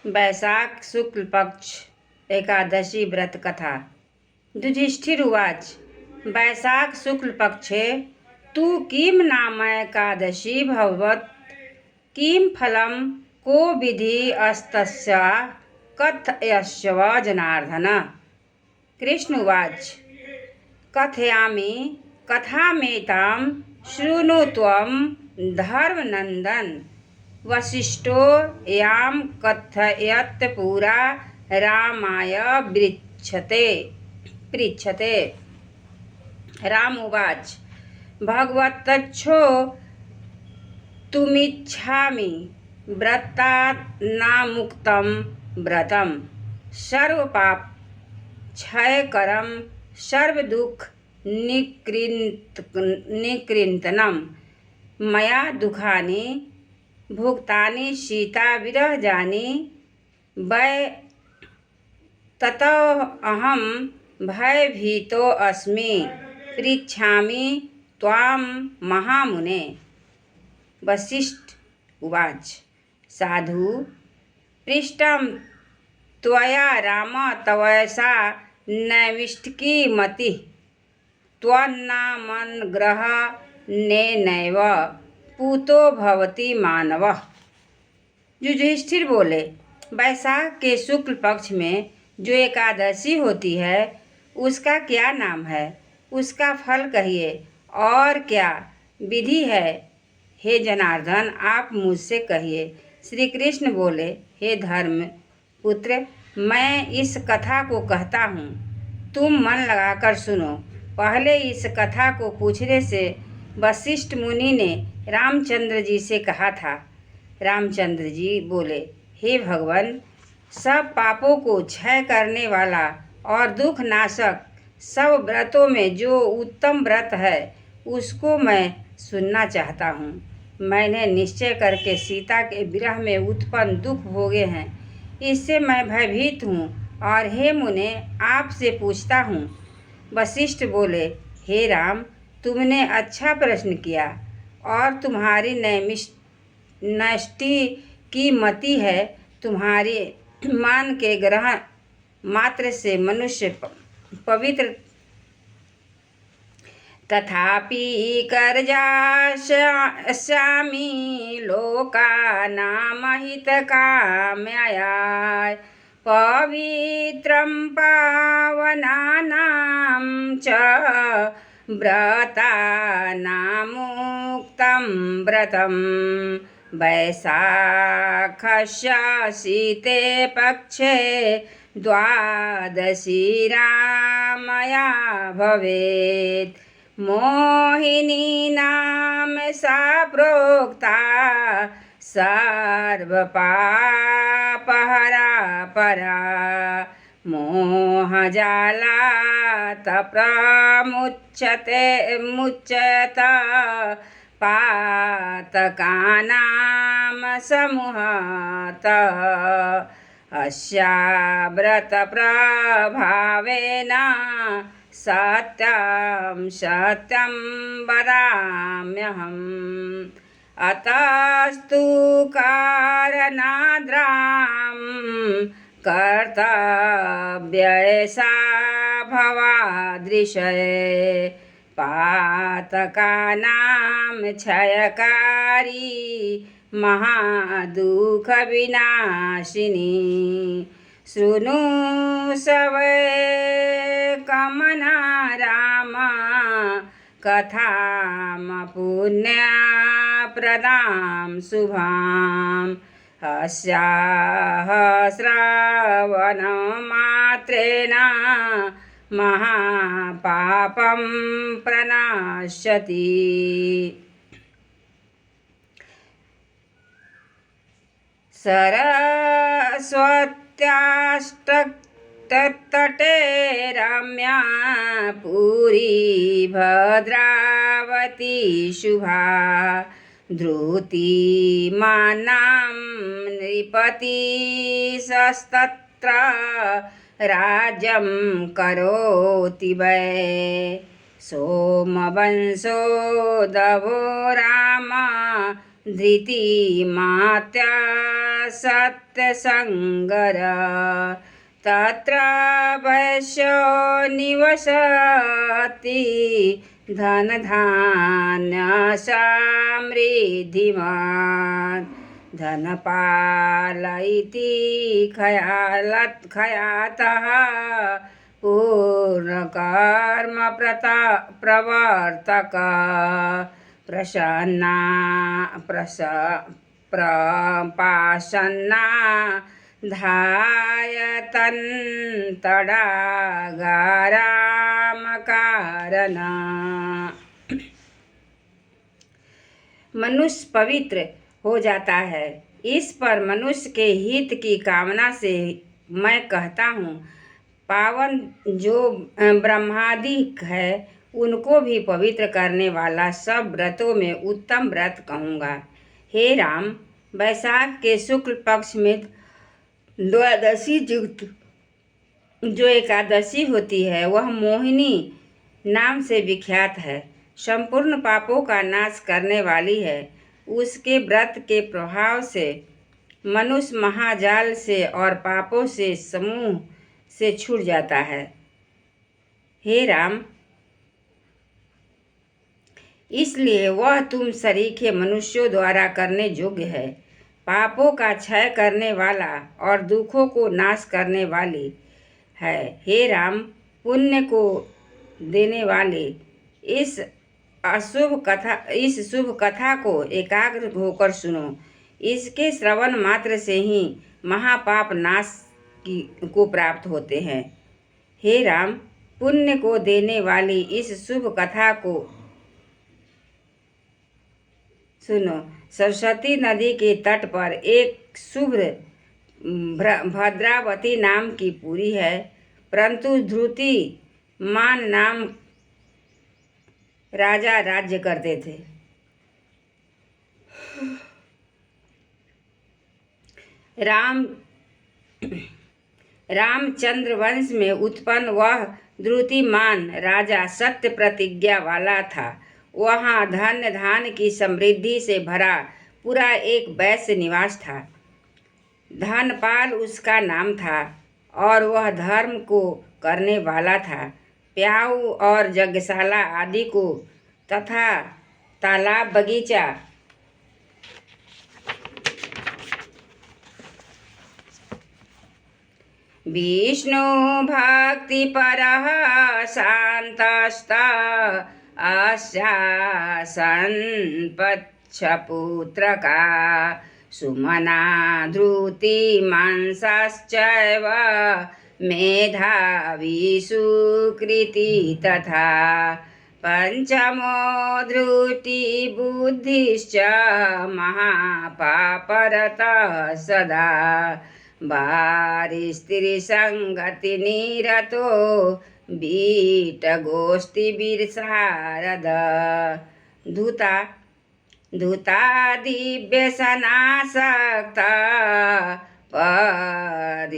वैशाख शुक्ल पक्ष एकादशी व्रत कथा। युधिष्ठिर उवाच। वैशाख शुक्ल पक्षे तु किं नाम एकादशी भवत् किं फलं को विधि अस्तस्या कथयस्व जनार्दन। कृष्ण उवाच। कथयामि कथामेतां शृणु त्वं धर्मनन्दन। वसिष्ठो यां कथयत् पुरा रामाय पृच्छते। राम उवाच। भगवतच्छो तुमिच्छामि व्रतान्नामुक्तं व्रतं सर्वपाप क्षयकरं सर्वदुःख निकृन्तनं मया दुःखानि भुक्तानि सीता विरहजानि वै ततः अहं भयभीतो अस्मि पृच्छामि त्वां महामुने। वसिष्ठ उवाच। साधु पृष्टं त्वया राम तवैषा नैमिष्टिकी मतिः त्वन्नामनुग्रहेणैव पूतो भवति मानवः। युधिष्ठिर बोले। वैशाख के शुक्ल पक्ष में जो एकादशी होती है उसका क्या नाम है, उसका फल कहिए और क्या विधि है, हे जनार्दन आप मुझसे कहिए। श्री कृष्ण बोले। हे धर्म पुत्र, मैं इस कथा को कहता हूँ, तुम मन लगाकर सुनो। पहले इस कथा को पूछने से वशिष्ठ मुनि ने रामचंद्र जी से कहा था। रामचंद्र जी बोले। हे भगवान, सब पापों को क्षय करने वाला और दुख नाशक सब व्रतों में जो उत्तम व्रत है उसको मैं सुनना चाहता हूँ। मैंने निश्चय करके सीता के विरह में उत्पन्न दुख भोगे हैं, इससे मैं भयभीत हूँ और हे मुने आपसे पूछता हूँ। वशिष्ठ बोले। हे राम, तुमने अच्छा प्रश्न किया और तुम्हारी नैष्टि की मति है। तुम्हारे मान के ग्रहण मात्र से मनुष्य पवित्र तथापि कर्जास्यामि लोकानां हितकाम्यया पवित्रं पावनानां च व्रतानामुक्तं व्रतं वैशाखस्य शीते पक्षे द्वादशी रामया भवेत्। मोहिनी नाम सा प्रोक्ता सर्वपापहरा परा मोहजालात् मुच्यत पातकानां समूहात्। अस्या व्रतप्रभावेन सत्यं सत्यं वदाम्यहम्। अतस्तु कारणाद्रां कर्तव्येषा भवादृशये पातकानां क्षयकारी महादुःखविनाशिनी। शृणु सवैकमना राम कथां पुण्यप्रदां शुभाम्। अस्याः श्रवणमात्रेण महापापं प्रणाश्यति। सरस्वत्यास्तटे रम्या पुरी भद्रावती शुभा धृतिमानां नृपतिस्तत्र राज्यं करोति वै। सोमवंशोद्भवो राम धृतिमात्या सत्यसङ्गर तत्र वैश्यो निवसति धनधान्यसमृद्धिमान् धनपाल इति ख्यातः प्रवर्तक प्रपाषन्ना धायतन् तडागारामकारण। मनुष्य पवित्र हो जाता है। इस पर मनुष्य के हित की कामना से मैं कहता हूँ, पावन जो ब्रह्मादिक है उनको भी पवित्र करने वाला सब व्रतों में उत्तम व्रत कहूँगा। हे राम, वैशाख के शुक्ल पक्ष में द्वादशी युक्त जो एकादशी होती है वह मोहिनी नाम से विख्यात है। संपूर्ण पापों का नाश करने वाली है। उसके व्रत के प्रभाव से मनुष्य महाजाल से और पापों से समूह से छूट जाता है। हे राम, इसलिए वह तुम सरीखे मनुष्यों द्वारा करने योग्य है। पापों का क्षय करने वाला और दुखों को नाश करने वाली है। हे राम, पुण्य को देने वाले इस शुभ कथा को एकाग्र होकर सुनो। इसके श्रवण मात्र से ही महापाप नाश को प्राप्त होते हैं। हे राम, पुण्य को देने वाली इस शुभ कथा को सुनो। सरस्वती नदी के तट पर एक शुभ्र भद्रावती नाम की पुरी है, परंतु ध्रुति मान नाम राजा राज्य करते थे। रामचंद्र वंश में उत्पन्न वह ध्रुतिमान राजा सत्य प्रतिज्ञा वाला था। वहाँ धन धान की समृद्धि से भरा पूरा एक वैश्य निवास था। धनपाल उसका नाम था और वह धर्म को करने वाला था। प्याऊ और यज्ञशाला आदि को तथा तालाब बगीचा विष्णु भक्ति परः शान्तस्त आशासन पक्षपुत्रका सुमना धृतिमांसश्चैव मेधावी सुकृति तथा पंचमो धृतिबुद्धिश्च महापापरतः सदा वारिस्त्रीसंगतिनिरतो बीटगोष्ठीविशारद धूता दिव्यसनासक्ता परिस्त्रीरतिविलासस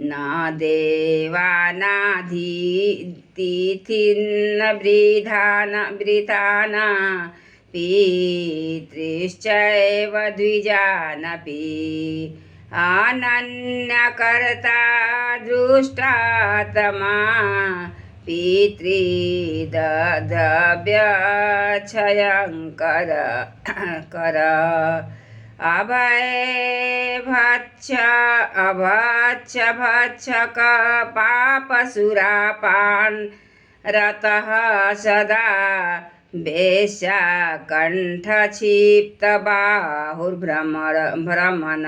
न देवा नातिथिन्न वृथान पितृश्चैव द्विजानपि अनन्यकर्ता दृष्टात्मा पितृदव्यक्षयङ्कर अभक्षक पापसुरापान रतः सदा वेश्याकण्ठक्षिप्तबाहुर्भ्रमण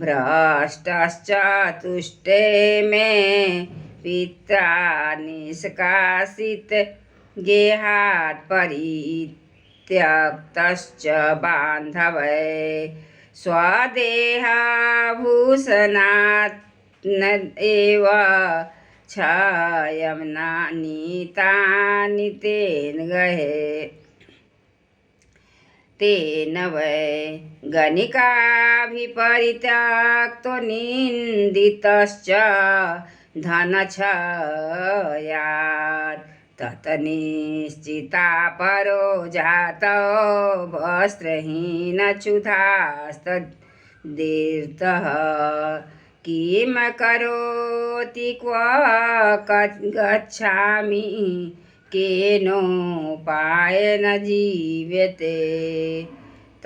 भ्रष्टश्च तुष्टे मे पित्रा निष्कासित गेहात् परित्यक्तश्च बान्धवै स्वदेहभूषणात् एव क्षयं नीतानि तेन वै गणिकाभिपरित्यक्तो निन्दितश्च धनक्षयात् तत निश्चिता परो जातो वस्त्रहीन क्षुधास्तदीर्तः किं करोति क्व गच्छामि केनोपायेन जीव्यते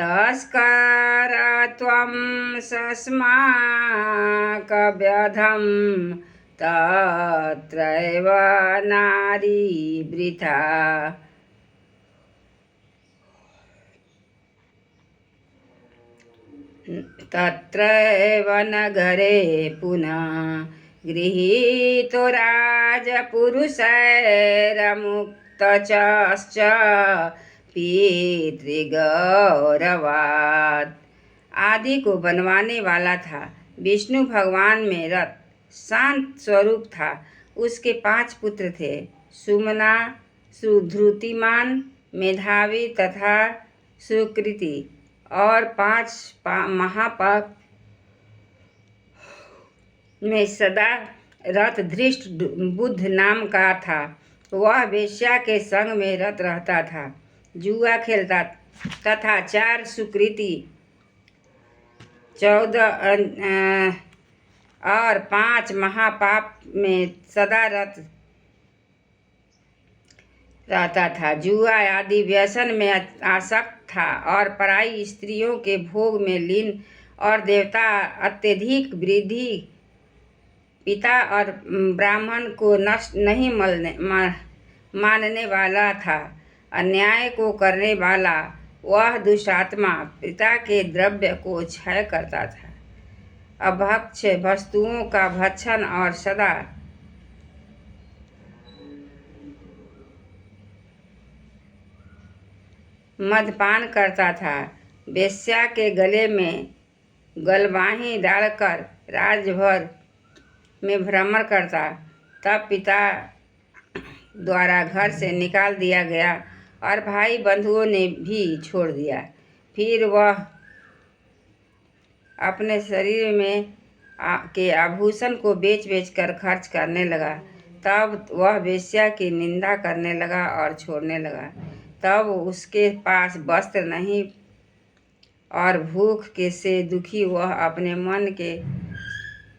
तस्करत्वं सस्माकव्यधं तत्रैव नारी वृथा तत्रैव नगरे पुनः गृहीतो राजपुरुषैरमुक्तश्च पितृगौरवात्। आदि को बनवाने वाला था। विष्णु भगवान में रत शांत स्वरूप था। उसके 5 पुत्र थे, सुमना, सुधृतिमान, मेधावी तथा सुकृति, और 5 महापाप में सदा रत धृष्ट बुद्ध नाम का था। वह वेश्या के संग में रत रहता था, जुआ खेलता तथा 4 सुकृति, 14 और 5 महापाप में सदा रत रहता था। जुआ आदि व्यसन में आसक्त था और पराई स्त्रियों के भोग में लीन और देवता अत्यधिक वृद्धि पिता और ब्राह्मण को नष्ट नहीं मानने वाला था। अन्याय को करने वाला वह दुष्टात्मा पिता के द्रव्य को क्षय करता था। अभक्ष वस्तुओं का भक्षण और सदा मदपान करता था। वेश्या के गले में गलवाही डालकर राजभर में भ्रमण करता। तब पिता द्वारा घर से निकाल दिया गया और भाई बंधुओं ने भी छोड़ दिया। फिर वह अपने शरीर में के आभूषण को बेच कर खर्च करने लगा। तब वह वेश्या की निंदा करने लगा और छोड़ने लगा। तब उसके पास वस्त्र नहीं और भूख के से दुखी वह अपने मन के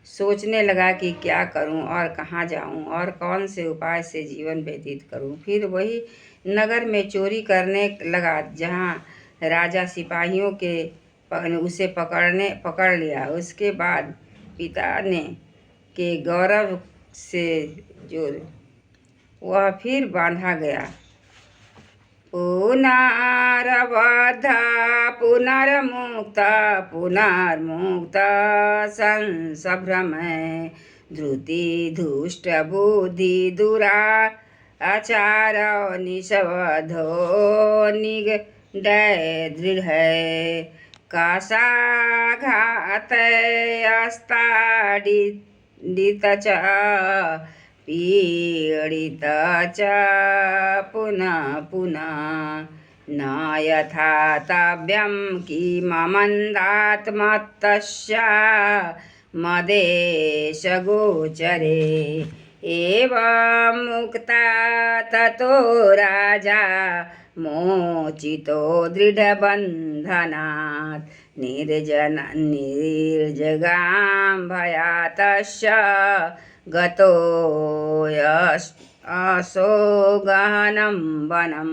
सोचने लगा कि क्या करूं और कहाँ जाऊं और कौन से उपाय से जीवन व्यतीत करूं। फिर वही नगर में चोरी करने लगा जहां राजा सिपाहियों के उसे पकड़ लिया। उसके बाद पिता ने के गौरव से जो वह फिर बांधा गया। पुनर्बद्ध पुनर्मुक्त पुनर्मुक्त संसभ्रमः धृति दुष्ट बुद्धि दुराचार निषबधो निगडय दृढ़ काशाघातयस्ताडित च पीड़ित च पुनः पुनः न यथा तव्यं किममन्दात्मतस्य मदेशगोचरे एवं मुक्ता ततो राजा मोचितो दृढबन्धनात् निर्जगां भयातस्य गतो असो गहनं वनं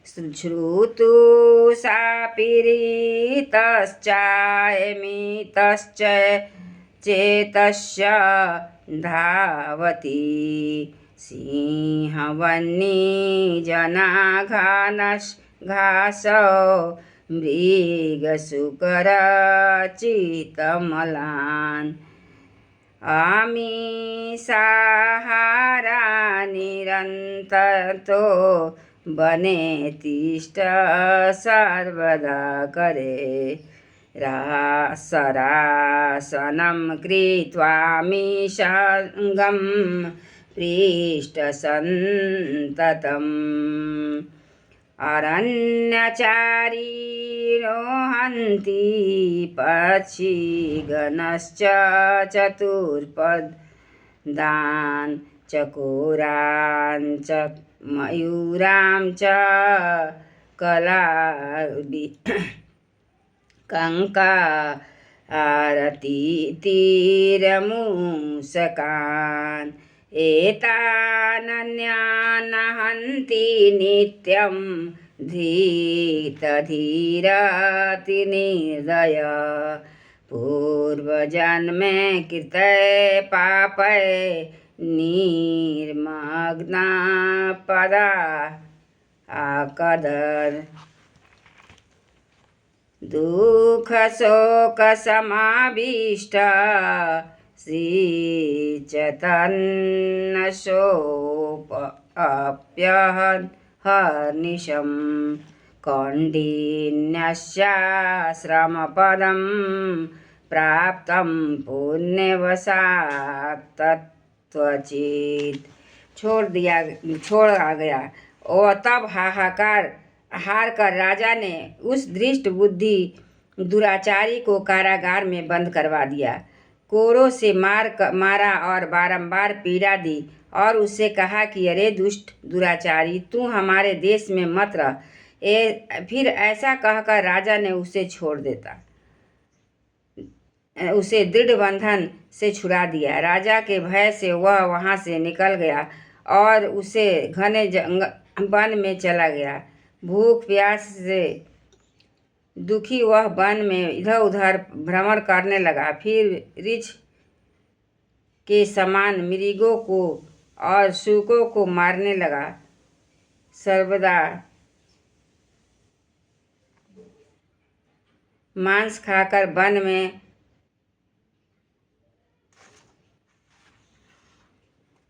श्रुतु सापीडितश्चायमितश्च चेतस्य धावति सिंहवन्यजनाघासो मृगशुकरचितमलान् आमिषाहारा निरन्ततो बने तिष्ठ सर्वदा करे सरासनं कृत्वामिषङ्गं पृष्ठसन्ततम् अरण्यचारिणो हन्ति पक्षिगणश्च चतुर्पदान् चकोरान् मयूरां च कलादि कंका आरतीतिरमूषकान् एतानन्यान् हन्ति नित्यं धीतधीरतिनिर्दय पूर्वजन्मे कृते पापै निर्मग्ना पदा आकदर दुःख शोक समाविष्ट श्रीचतन्न सोऽप्यहर्निशं कौण्डिन्यस्याश्रमपदं प्राप्तं पुण्यवशात् तत्त्वचित् छोड़ आ गया। और तब हार कर राजा ने उस धृष्ट बुद्धि दुराचारी को कारागार में बंद करवा दिया। कोरों से मारा और बारंबार पीड़ा दी और उससे कहा कि अरे दुष्ट दुराचारी, तू हमारे देश में मत रह। फिर ऐसा कहकर राजा ने उसे छोड़ देता, उसे दृढ़ बंधन से छुड़ा दिया। राजा के भय से वह वहां से निकल गया और उसे घने वन में चला गया। भूख प्यास से दुखी वह वन में इधर उधर भ्रमण करने लगा। फिर रीछ के समान मृगों को और सूकों को मारने लगा। सर्वदा मांस खाकर वन में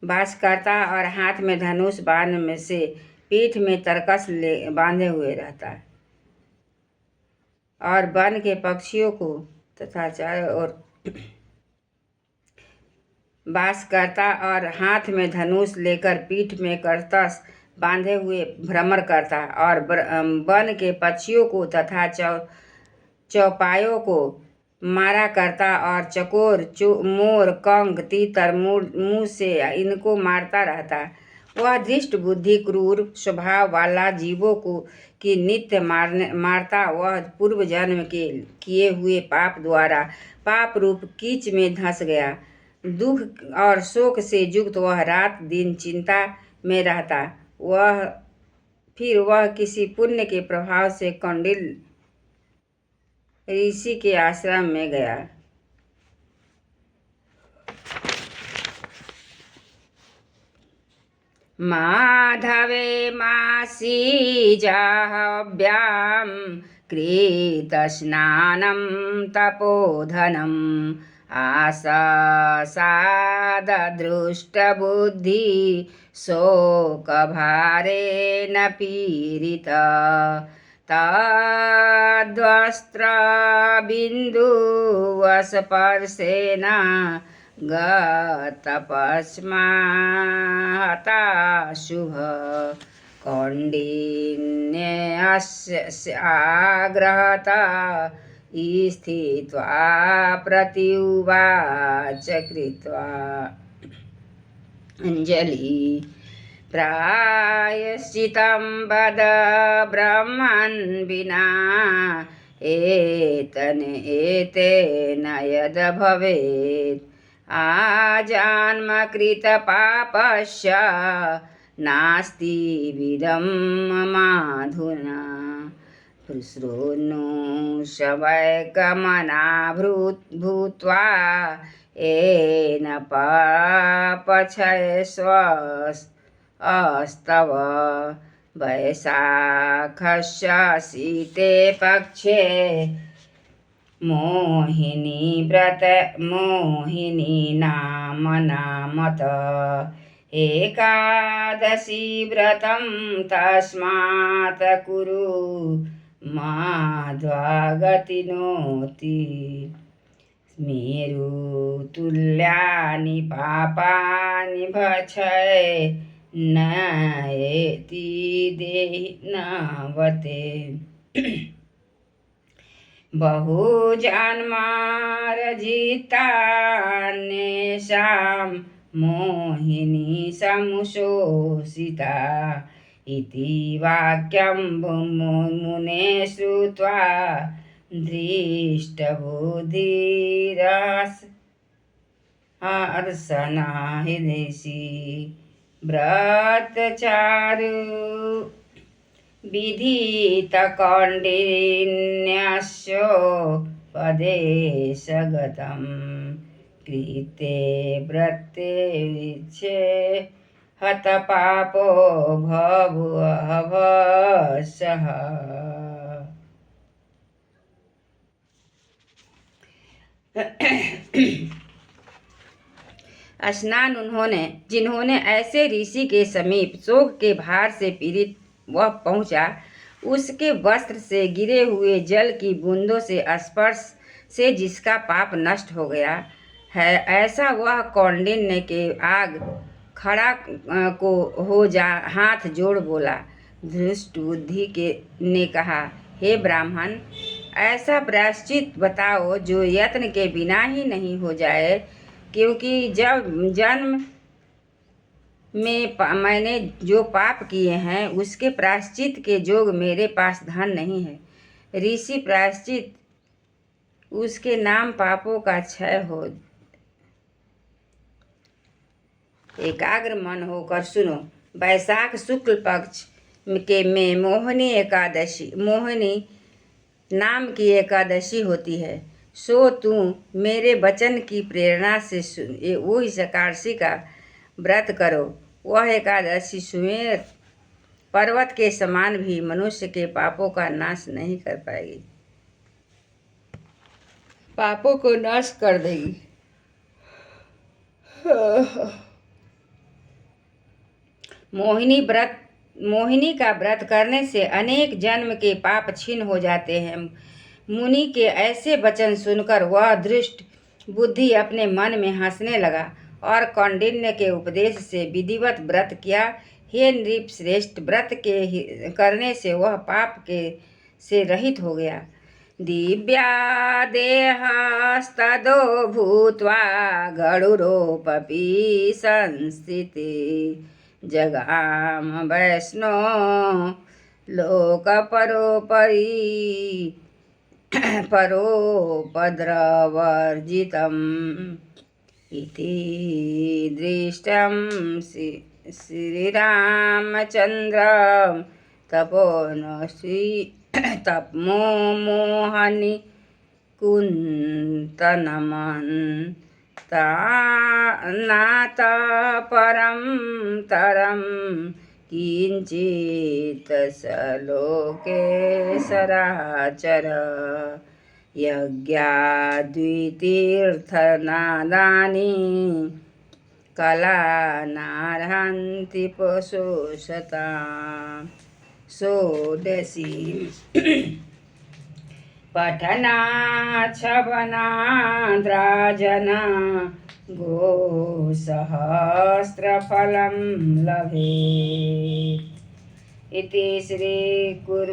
वास करता और हाथ में धनुष बाण में से पीठ में तरकस बांधे हुए रहता और वन के पक्षियों को तथा चारों ओर वास करता और हाथ में धनुष लेकर पीठ में करतस बांधे हुए भ्रमण करता और वन के पक्षियों को तथा चौपायों को मारा करता और चकोर मोर कंक तीतर मुंह से इनको मारता रहता। वह धृष्ट बुद्धि क्रूर स्वभाव वाला जीवों को कि नित्य मारता। वह पूर्व जन्म के किए हुए पाप द्वारा पाप रूप कीच में धंस गया। दुख और शोक से युक्त वह रात दिन चिंता में रहता। फिर वह किसी पुण्य के प्रभाव से कौंडिल ऋषि के आश्रम में गया। माधवे मासी जाह्यां कृतस्नानं तपोधनम् आसाददृष्टबुद्धि शोकभारेण पीडित तद्वस्त्रबिन्दुवस्पर्शेन गतपस्माहताशुभ कौण्डिन्यस्याग्रहत स्थित्वा प्रत्युवाच कृत्वा अंजलि प्रायश्चितं वद ब्रह्मन् विना एतेन यद् भवेत् आजन्मकृतपापस्य नास्ति विदं ममाधुना शृणु शवैकमना भूत्वा येन पापक्षयस्वस्तव वैशाखस्य शीते पक्षे मोहिनी नामत एकादशी व्रतं तस्मात् कुरु माध्वागतिनोति मेरुतुल्यानि पापानि भक्षय नयेति देहि नवते बहुजन्मार्जितान्येषां मोहिनी समुशोषिता इति वाक्यं मुने श्रुत्वा दृष्टबुद्धिरस हर्षना हृदयसि व्रतचारु विधितकौण्डिन्यस्य पदेशगतं कृते व्रते विच्छे हतपापो भवभवशः। स्नान जिन्होंने ऐसे ऋषि के समीप शोक के भार से पीड़ित वह पहुंचा, उसके वस्त्र से गिरे हुए जल की बूंदों से स्पर्श से जिसका पाप नष्ट हो गया है, ऐसा वह कौंडिन्य के आग खड़ा को हो जा हाथ जोड़ बोला। धृष्ट बुद्धि के ने कहा, हे ब्राह्मण, ऐसा प्रायश्चित बताओ जो यत्न के बिना ही नहीं हो जाए, क्योंकि जब जन्म में मैंने जो पाप किए हैं उसके प्रायश्चित के जोग मेरे पास धन नहीं है। ऋषि प्रायश्चित उसके नाम पापों का क्षय हो। एकाग्र मन होकर सुनो। वैशाख शुक्ल पक्ष में मोहिनी नाम की एकादशी होती है। सो तू मेरे वचन की प्रेरणा से वो इस एकादशी का व्रत करो। वह एकादशी सुमेर पर्वत के समान भी मनुष्य के पापों का नाश नहीं कर पाएगी, पापों को नाश कर देगी। मोहिनी का व्रत करने से अनेक जन्म के पाप क्षीण हो जाते हैं। मुनि के ऐसे वचन सुनकर वह दृष्ट बुद्धि अपने मन में हंसने लगा और कौंडिन्य के उपदेश से विधिवत व्रत किया। हे नृप श्रेष्ठ, व्रत के करने से वह पाप के से रहित हो गया। दिव्या देहस्तदो भूत्वा गरुरोपपि संस्थिते जगाम वैष्णो लोकपरोपरि परोपद्रवर्जितम् इति दृष्टं श्रीरामचन्द्रं तपोमोहनि कुन्तनमन्तानाथ परं तरं किञ्चित् सलोके सराचर यज्ञाद्वितीर्थनादानि कलानार्हन्ति पशुषता। षोडशी पठनाच्छवनाद्राजना गोसहस्रफलं लभेत् इति श्रीकूर्मपुराणे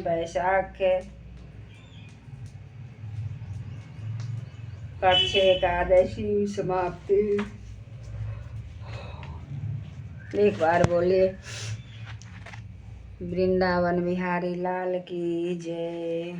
वैशाखे पक्ष एकादशी समाप्ति। एक बार बोलिए वृंदावन बिहारी लाल की जय।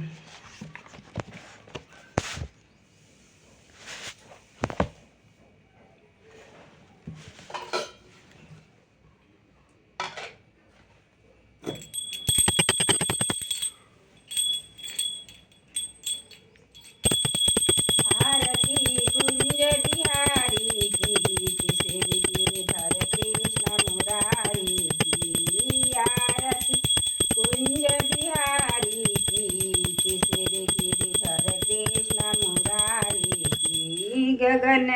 गगन